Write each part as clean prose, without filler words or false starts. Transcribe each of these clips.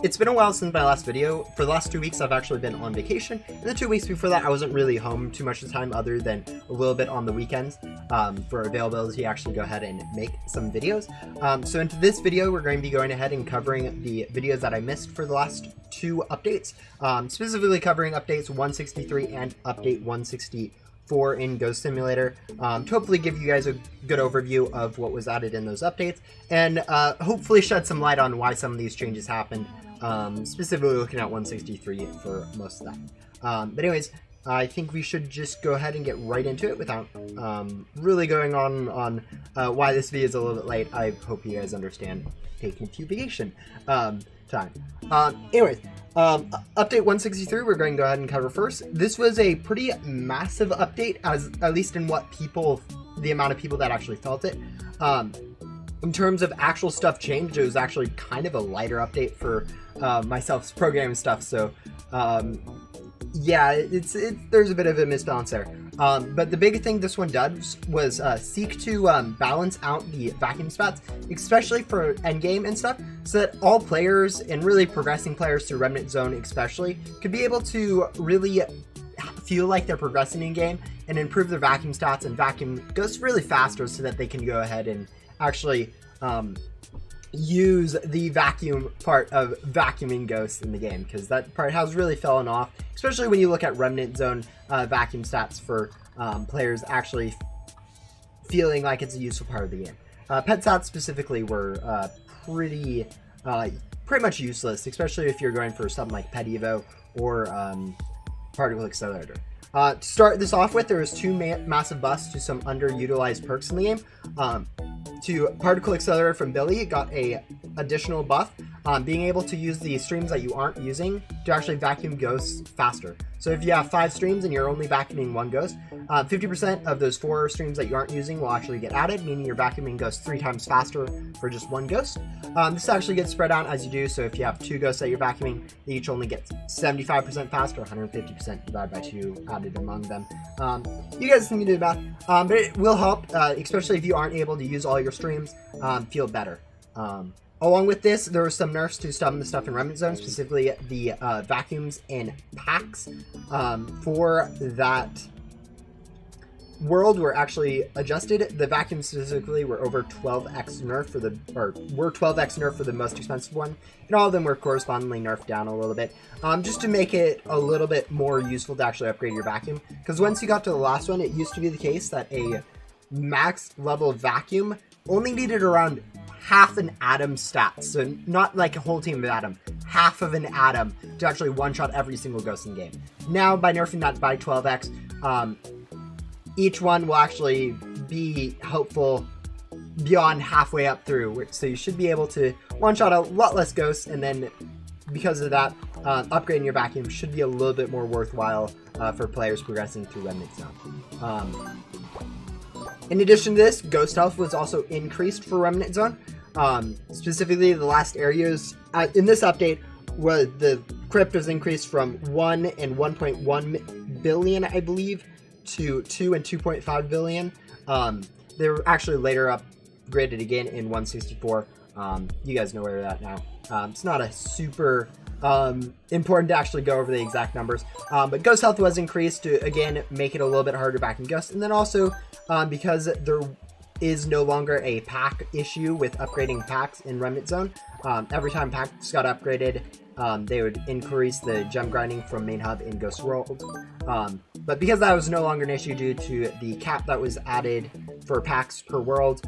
it's been a while since my last video. For the last 2 weeks, I've actually been on vacation. And the 2 weeks before that, I wasn't really home too much of the time other than a little bit on the weekends for availability to actually go ahead and make some videos. So into this video, we're going to be going ahead and covering the videos that I missed for the last 2 updates, specifically covering updates 163 and update 164 in Ghost Simulator, to hopefully give you guys a good overview of what was added in those updates, and hopefully shed some light on why some of these changes happened, specifically looking at 163 for most of that. But anyways, I think we should just go ahead and get right into it without really going on why this video is a little bit late. I hope you guys understand taking a few vacation time. Anyways, update 163 we're going to go ahead and cover first. This was a pretty massive update, at least in what the amount of people that actually felt it. In terms of actual stuff changed, it was actually kind of a lighter update for myself's programming stuff, so yeah, there's a bit of a misbalance there. But the big thing this one does was seek to balance out the vacuum spots, especially for endgame and stuff, so that all players, and really progressing players through Remnant Zone especially, could be able to really feel like they're progressing in game and improve their vacuum stats and vacuum ghosts really faster, so that they can go ahead and actually use the vacuum part of vacuuming ghosts in the game, because that part has really fallen off, especially when you look at Remnant Zone vacuum stats for players actually feeling like it's a useful part of the game. Pet stats specifically were pretty much useless, especially if you're going for something like Pet Evo or Particle Accelerator. To start this off with, there was 2 massive buffs to some underutilized perks in the game. To Particle Accelerator from Billy, it got a additional buff, being able to use the streams that you aren't using to actually vacuum ghosts faster. So if you have 5 streams and you're only vacuuming 1 ghost, 50% of those 4 streams that you aren't using will actually get added, meaning you're vacuuming ghosts 3 times faster for just 1 ghost. This actually gets spread out as you do, so if you have 2 ghosts that you're vacuuming, they each only get 75% faster, 150% divided by 2 added among them. You guys can do the math, but it will help, especially if you aren't able to use all your streams, feel better. Along with this, there were some nerfs to some of the stuff in Remnant Zone, specifically the vacuums and packs for that world were actually adjusted. The vacuums specifically were over 12x nerf for were 12x nerf for the most expensive one, and all of them were correspondingly nerfed down a little bit, just to make it a little bit more useful to actually upgrade your vacuum. Because once you got to the last one, it used to be the case that a max level vacuum only needed around half an atom stats, so not like a whole team of atom, half of an atom to actually one-shot every single ghost in the game. Now, by nerfing that by 12x, each one will actually be helpful beyond halfway up through, so you should be able to one-shot a lot less ghosts, and then because of that, upgrading your vacuum should be a little bit more worthwhile for players progressing through Remnant Zone. In addition to this, ghost health was also increased for Remnant Zone. Specifically, the last areas in this update, where the crypt was increased from 1 and 1.1 billion, I believe, to 2 and 2.5 billion. They were actually later upgraded again in 164. You guys know where they're at now. It's not a super important to actually go over the exact numbers, but ghost health was increased to, again, make it a little bit harder back in ghost. And then also, because there is no longer a pack issue with upgrading packs in Remnant Zone, every time packs got upgraded, they would increase the gem grinding from main hub in Ghost World. But because that was no longer an issue due to the cap that was added for packs per world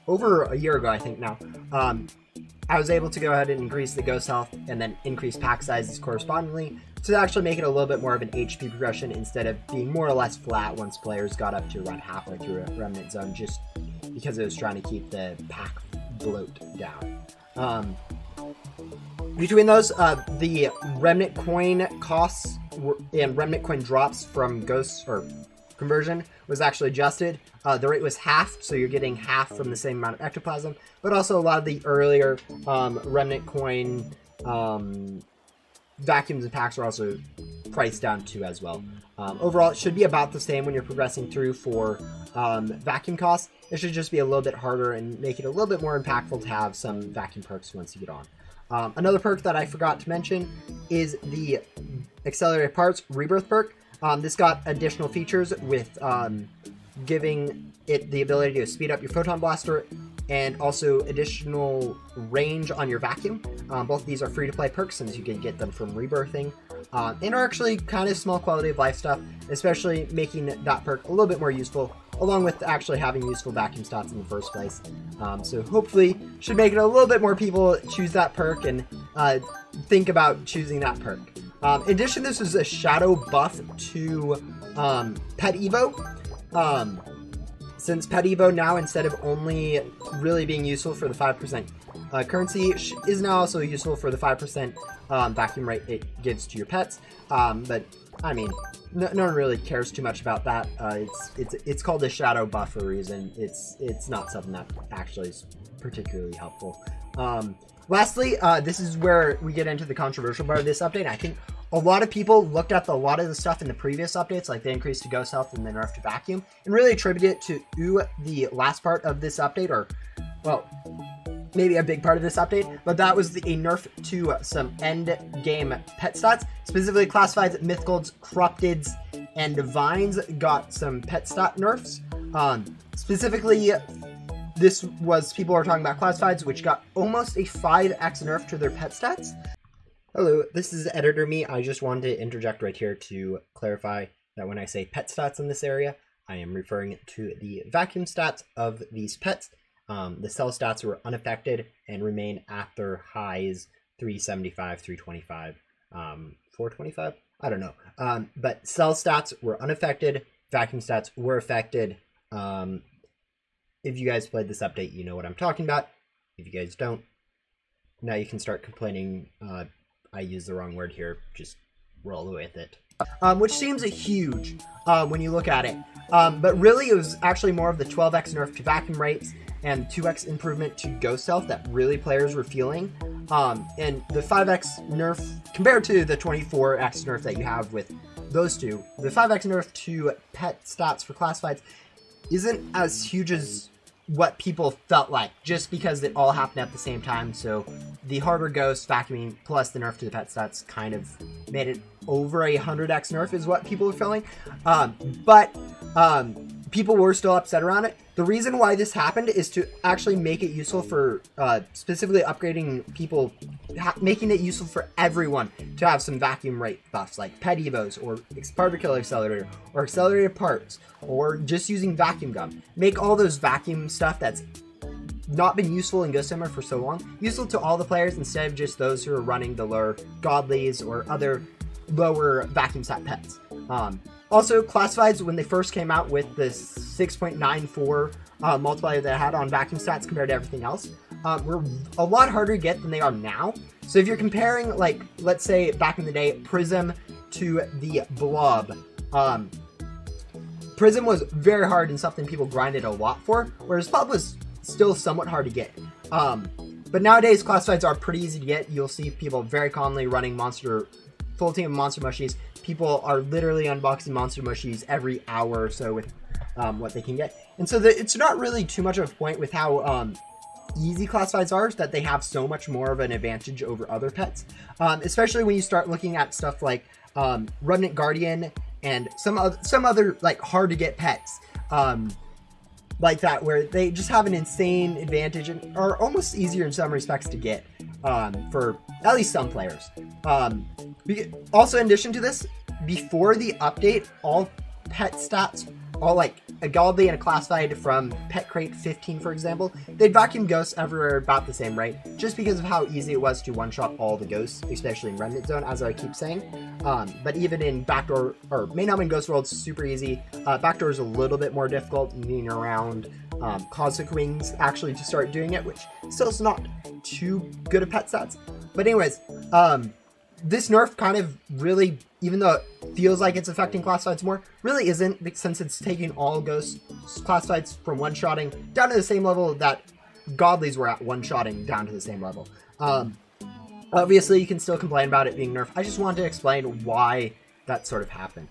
over a year ago, I think now, I was able to go ahead and increase the ghost health and then increase pack sizes correspondingly to actually make it a little bit more of an HP progression instead of being more or less flat once players got up to around halfway through a Remnant Zone, just because it was trying to keep the pack bloat down. Between those, the Remnant coin costs and Remnant coin drops from ghosts or conversion was actually adjusted. The rate was half, so you're getting half from the same amount of ectoplasm, but also a lot of the earlier Remnant coin vacuums and packs are also priced down too as well. Overall, it should be about the same when you're progressing through for vacuum costs. It should just be a little bit harder and make it a little bit more impactful to have some vacuum perks once you get on. Another perk that I forgot to mention is the Accelerated Parts Rebirth perk. This got additional features with giving it the ability to speed up your Photon Blaster and also additional range on your vacuum. Both of these are free-to-play perks since you can get them from rebirthing, and are actually kind of small quality of life stuff, especially making that perk a little bit more useful, along with actually having useful vacuum stats in the first place. So hopefully should make it a little bit more people choose that perk and think about choosing that perk. In addition, this is a shadow buff to Pet Evo. Since Pet Evo now, instead of only really being useful for the 5% currency, is now also useful for the 5% vacuum rate it gives to your pets. But I mean, no one really cares too much about that. It's called a shadow buff for a reason. It's not something that actually is particularly helpful. Lastly, this is where we get into the controversial part of this update. I think a lot of people looked at a lot of the stuff in the previous updates, like the increase to ghost health and the nerf to vacuum, and really attribute it to the last part of this update, or, well, maybe a big part of this update, but that was a nerf to some end game pet stats, specifically classifieds, mythicals, corrupteds, and divines got some pet stat nerfs. Specifically, this was, people are talking about classifieds, which got almost a 5x nerf to their pet stats. Hello, this is Editor Me. I just wanted to interject right here to clarify that when I say pet stats in this area, I am referring to the vacuum stats of these pets. The cell stats were unaffected and remain at their highs, 375, 325, 425? I don't know. But cell stats were unaffected, vacuum stats were affected. If you guys played this update, you know what I'm talking about. If you guys don't, now you can start complaining. I used the wrong word here, just roll with it. Which seems huge when you look at it. But really, it was actually more of the 12x nerf to vacuum rates and 2x improvement to ghost health that really players were feeling. And the 5x nerf, compared to the 24x nerf that you have with those two, the 5x nerf to pet stats for classifieds isn't as huge as what people felt like, just because it all happened at the same time. So the harder ghost vacuuming plus the nerf to the pet stats kind of made it over 100x nerf is what people were feeling. But people were still upset around it. The reason why this happened is to actually make it useful for specifically upgrading people, making it useful for everyone to have some vacuum rate buffs like Pet Evos or Particle Accelerator or Accelerated Parts or just using Vacuum Gum. Make all those vacuum stuff that's not been useful in Ghost Hammer for so long useful to all the players instead of just those who are running the lower Godlies or other lower vacuum stat pets. Also, classifieds, when they first came out with this 6.94 multiplier that I had on vacuum stats compared to everything else, were a lot harder to get than they are now. So if you're comparing, like, let's say back in the day, Prism to the Blob, Prism was very hard and something people grinded a lot for, whereas Blob was still somewhat hard to get. But nowadays, classifieds are pretty easy to get. You'll see people very commonly running full team of monster mushies. People are literally unboxing monster mushies every hour or so with what they can get. And so it's not really too much of a point with how easy classifieds are, that they have so much more of an advantage over other pets. Especially when you start looking at stuff like Remnant Guardian and some other like hard to get pets. Like that, where they just have an insane advantage and are almost easier in some respects to get for at least some players. Also, in addition to this, before the update, all pet stats, all like a Godly and a classified from Pet Crate 15, for example, they'd vacuum ghosts everywhere about the same rate, just because of how easy it was to one-shot all the ghosts, especially in Remnant Zone, as I keep saying. But even in Backdoor, or Main Hub and Ghost World, super easy. Backdoor is a little bit more difficult, needing around Cosmic Wings actually to start doing it, which still is not too good at pet stats. But anyways, this nerf kind of really, even though it feels like it's affecting classifieds more, really isn't, since it's taking all ghost classifieds from one-shotting down to the same level that Godlies were at one-shotting down to the same level. Obviously, you can still complain about it being nerfed. I just wanted to explain why that sort of happened.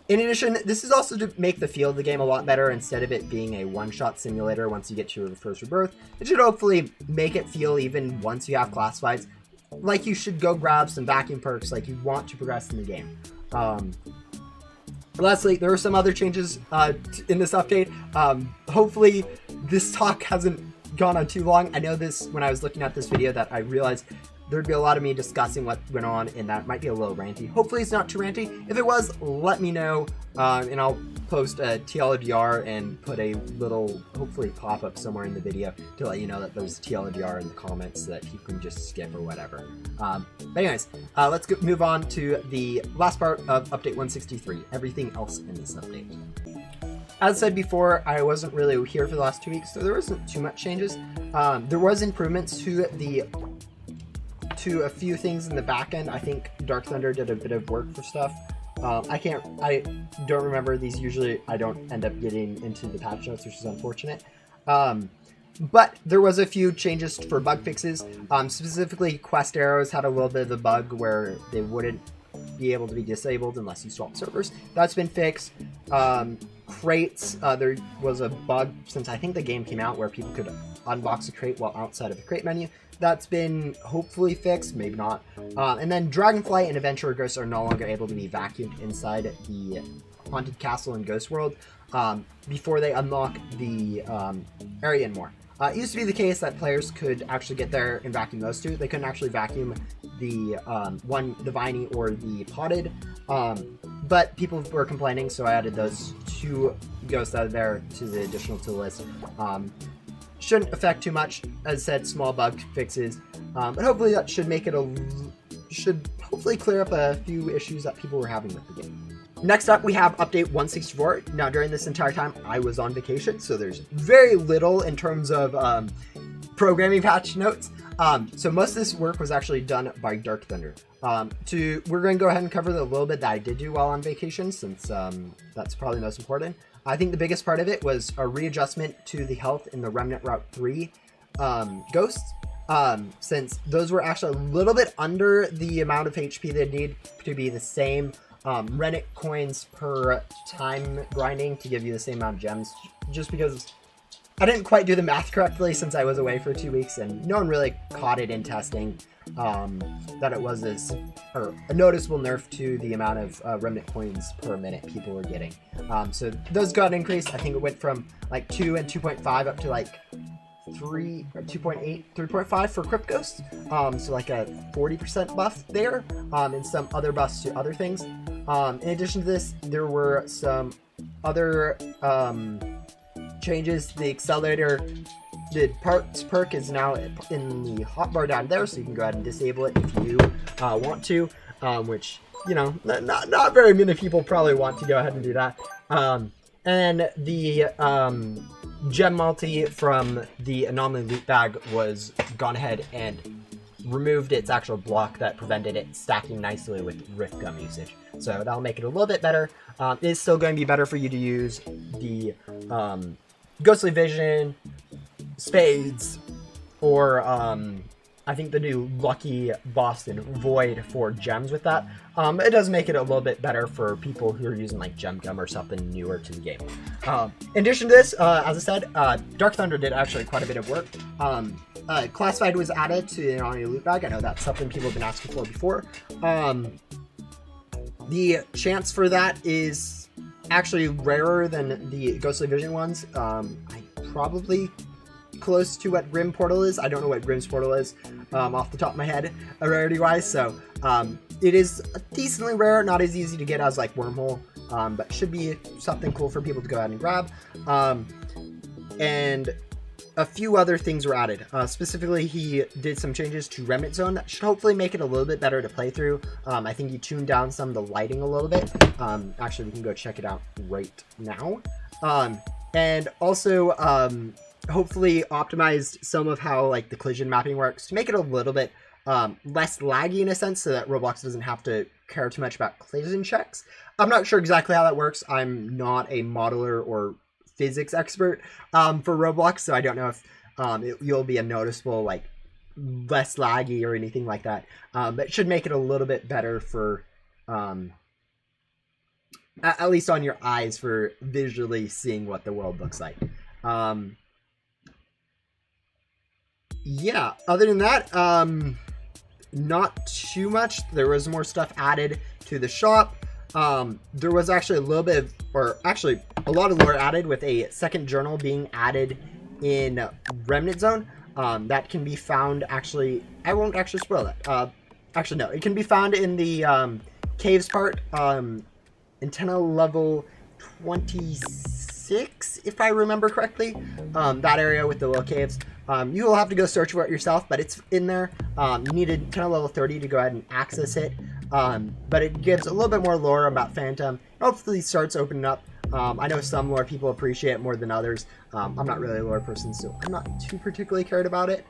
In addition, this is also to make the feel of the game a lot better. Instead of it being a one-shot simulator once you get to your first rebirth, it should hopefully make it feel, even once you have classifieds, like you should go grab some vacuum perks, like you want to progress in the game. Lastly, there are some other changes in this update. Hopefully this talk hasn't gone on too long. I know this, when I was looking at this video, that I realized there'd be a lot of me discussing what went on, and that might be a little ranty. Hopefully it's not too ranty. If it was, let me know, and I'll post a TLDR and put a little, hopefully, pop-up somewhere in the video to let you know that there's TLDR in the comments so that you can just skip or whatever. But anyways, let's move on to the last part of Update 163, everything else in this update. As said before, I wasn't really here for the last 2 weeks, so there wasn't too much changes. There was improvements to a few things in the back end. I think Dark Thunder did a bit of work for stuff. I don't remember these. Usually I don't end up getting into the patch notes, which is unfortunate. But there was a few changes for bug fixes. Specifically, quest arrows had a little bit of a bug where they wouldn't be able to be disabled unless you swap servers. That's been fixed. Crates, there was a bug since I think the game came out where people could unbox a crate while outside of the crate menu. That's been hopefully fixed, maybe not. And then Dragonflight and Adventurer Ghosts are no longer able to be vacuumed inside the Haunted Castle and Ghost World before they unlock the area and more. It used to be the case that players could actually get there and vacuum those two. They couldn't actually vacuum the the viney or the potted, but people were complaining, so I added those two ghosts out of there to the additional to the list. Shouldn't affect too much, as said, small bug fixes, but hopefully that should make it should hopefully clear up a few issues that people were having with the game. Next up, we have Update 164. Now, during this entire time, I was on vacation, so there's very little in terms of programming patch notes. So most of this work was actually done by Dark Thunder. We're going to go ahead and cover the little bit that I did do while on vacation, since that's probably the most important. I think the biggest part of it was a readjustment to the health in the Remnant Route 3 ghosts, since those were actually a little bit under the amount of HP they need to be the same Rennet coins per time grinding to give you the same amount of gems, just because I didn't quite do the math correctly since I was away for 2 weeks, and no one really caught it in testing that it was a noticeable nerf to the amount of remnant coins per minute people were getting. So those got increased. I think it went from like 2 and 2.5 up to like 3 or 2.8, 3.5 for Crypt Ghosts. So like a 40% buff there, and some other buffs to other things. In addition to this, there were some other changes. The accelerator, the parts perk is now in the hotbar down there, so you can go ahead and disable it if you want to, which, you know, not very many people probably want to go ahead and do that. And the gem multi from the anomaly loot bag was gone ahead and removed its actual block that prevented it stacking nicely with Rift Gum usage. So that'll make it a little bit better. It is still going to be better for you to use the Ghostly Vision, Spades, or I think the new Lucky Boston Void for gems with that. It does make it a little bit better for people who are using like Gem Gum or something newer to the game. In addition to this, as I said, Dark Thunder did actually quite a bit of work. Classified was added to the anomaly loot bag. I know that's something people have been asking for before. The chance for that is actually rarer than the Ghostly Vision ones. Probably close to what Grim Portal is. I don't know what Grim's Portal is off the top of my head, rarity wise, so it is decently rare, not as easy to get as like Wormhole, but should be something cool for people to go ahead and grab. And a few other things were added. Specifically, he did some changes to Remnant Zone that should hopefully make it a little bit better to play through. I think he tuned down some of the lighting a little bit. Actually, we can go check it out right now. And also, hopefully optimized some of how like the collision mapping works to make it a little bit less laggy in a sense, so that Roblox doesn't have to care too much about collision checks. I'm not sure exactly how that works. I'm not a modeler or physics expert for Roblox, so I don't know if you'll be a noticeable like less laggy or anything like that. But it should make it a little bit better for at least on your eyes for visually seeing what the world looks like. Yeah, other than that, not too much. There was more stuff added to the shop. There was actually a little bit of, or actually a lot of lore added with a second journal being added in Remnant Zone. That can be found, actually, I won't actually spoil that. Actually, no, it can be found in the caves part, antenna level 26, if I remember correctly. That area with the little caves. You will have to go search for it yourself, but it's in there. You need antenna level 30 to go ahead and access it. But it gives a little bit more lore about Phantom. Hopefully starts opening up. I know some lore people appreciate it more than others. I'm not really a lore person, so I'm not too particularly cared about it.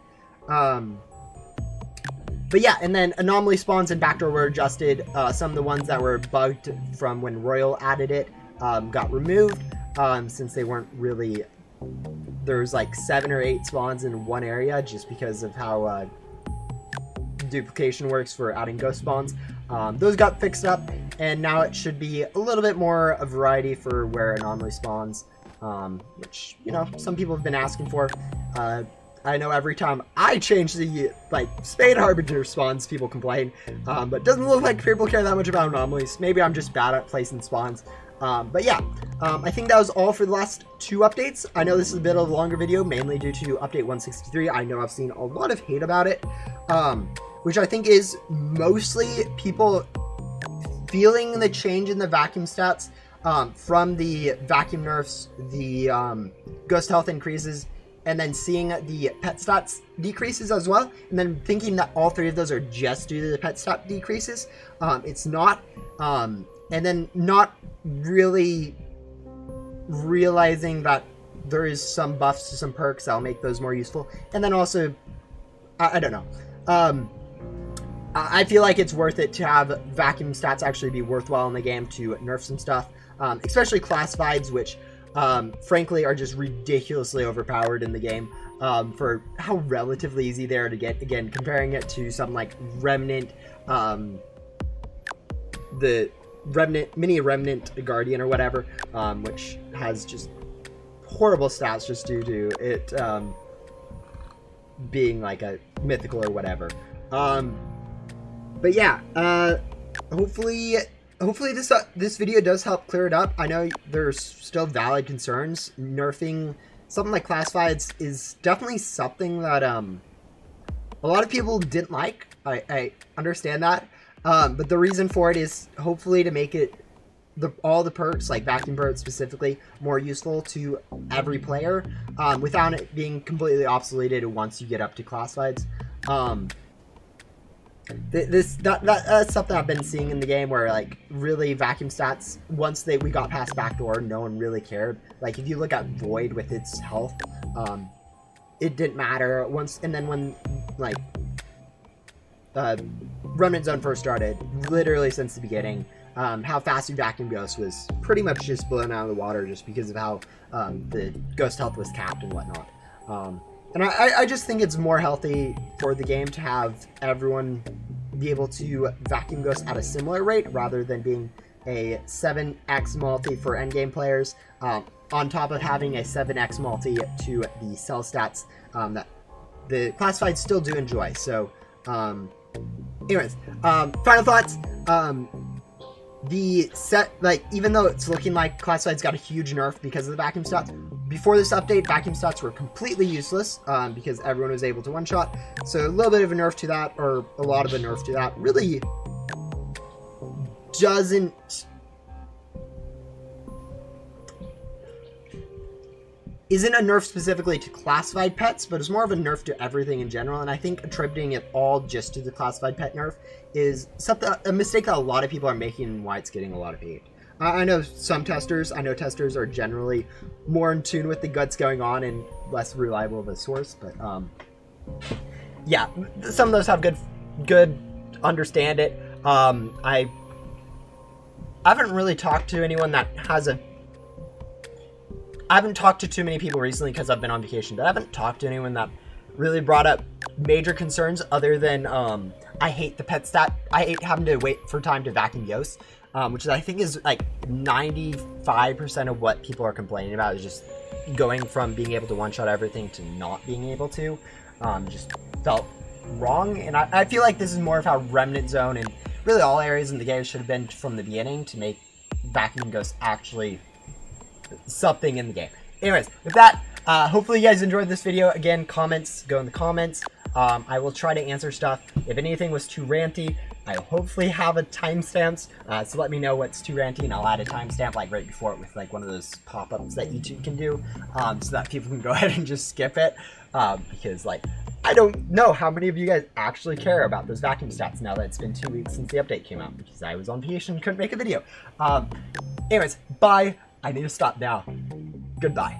But yeah, and then anomaly spawns and backdoor were adjusted. Some of the ones that were bugged from when Royal added it got removed, since they weren't really... There's like 7 or 8 spawns in one area just because of how duplication works for adding ghost spawns. Those got fixed up, and now it should be a little bit more a variety for where anomaly spawns, which, you know, some people have been asking for. I know every time I change the, like, Spade Harbinger spawns, people complain, but it doesn't look like people care that much about anomalies. Maybe I'm just bad at placing spawns. But yeah, I think that was all for the last 2 updates. I know this is a bit of a longer video, mainly due to update 163. I know I've seen a lot of hate about it, which I think is mostly people feeling the change in the vacuum stats from the vacuum nerfs, the ghost health increases, and then seeing the pet stats decreases as well, and then thinking that all 3 of those are just due to the pet stat decreases. It's not, and then not really realizing that there is some buffs to some perks that'll make those more useful. And then also, I don't know. I feel like it's worth it to have vacuum stats actually be worthwhile in the game to nerf some stuff, especially classifieds, which frankly are just ridiculously overpowered in the game for how relatively easy they are to get. Again, comparing it to something like Remnant, the mini Remnant Guardian or whatever, which has just horrible stats just due to it being like a mythical or whatever. But yeah, hopefully this video does help clear it up. I know there's still valid concerns. Nerfing something like classifieds is definitely something that a lot of people didn't like. I understand that. But the reason for it is hopefully to make it all the perks, like vacuum perks specifically, more useful to every player, without it being completely obsoleted once you get up to classifieds. That's something I've been seeing in the game, where like really vacuum stats, once we got past backdoor, no one really cared. Like if you look at Void with its health, it didn't matter once. And then when like Remnant Zone first started, literally since the beginning, how fast you vacuum Ghost was pretty much just blown out of the water just because of how the Ghost health was capped and whatnot. And I just think it's more healthy for the game to have everyone be able to vacuum Ghost at a similar rate, rather than being a 7x multi for endgame players, on top of having a 7x multi to the cell stats that the classifieds still do enjoy. So, anyways, final thoughts. The set, like, even though it's looking like classifieds got a huge nerf because of the vacuum stats, before this update, vacuum stats were completely useless, because everyone was able to one-shot. So a little bit of a nerf to that, or a lot of a nerf to that, really isn't a nerf specifically to classified pets, but it's more of a nerf to everything in general. And I think attributing it all just to the classified pet nerf is a mistake that a lot of people are making, and why it's getting a lot of hate. I know testers are generally more in tune with the guts going on and less reliable of a source, but yeah, some of those have good understand it. I haven't really talked to anyone that has I haven't talked to too many people recently because I've been on vacation, but I haven't talked to anyone that really brought up major concerns other than I hate the pet stat. I hate having to wait for time to vacuum Yoast. which I think is like 95% of what people are complaining about is just going from being able to one-shot everything to not being able to. Just felt wrong, and I feel like this is more of how Remnant Zone and really all areas in the game should have been from the beginning to make Vacuum Ghost actually something in the game. Anyways, with that, hopefully you guys enjoyed this video. Again, comments, go in the comments. I will try to answer stuff. If anything was too ranty, I hopefully have a timestamps, so let me know what's too ranty, and I'll add a timestamp like right before it with like one of those pop-ups that YouTube can do, so that people can go ahead and just skip it, because like, I don't know how many of you guys actually care about those vacuum stats now that it's been 2 weeks since the update came out, because I was on vacation and couldn't make a video. Anyways, bye. I need to stop now. Goodbye.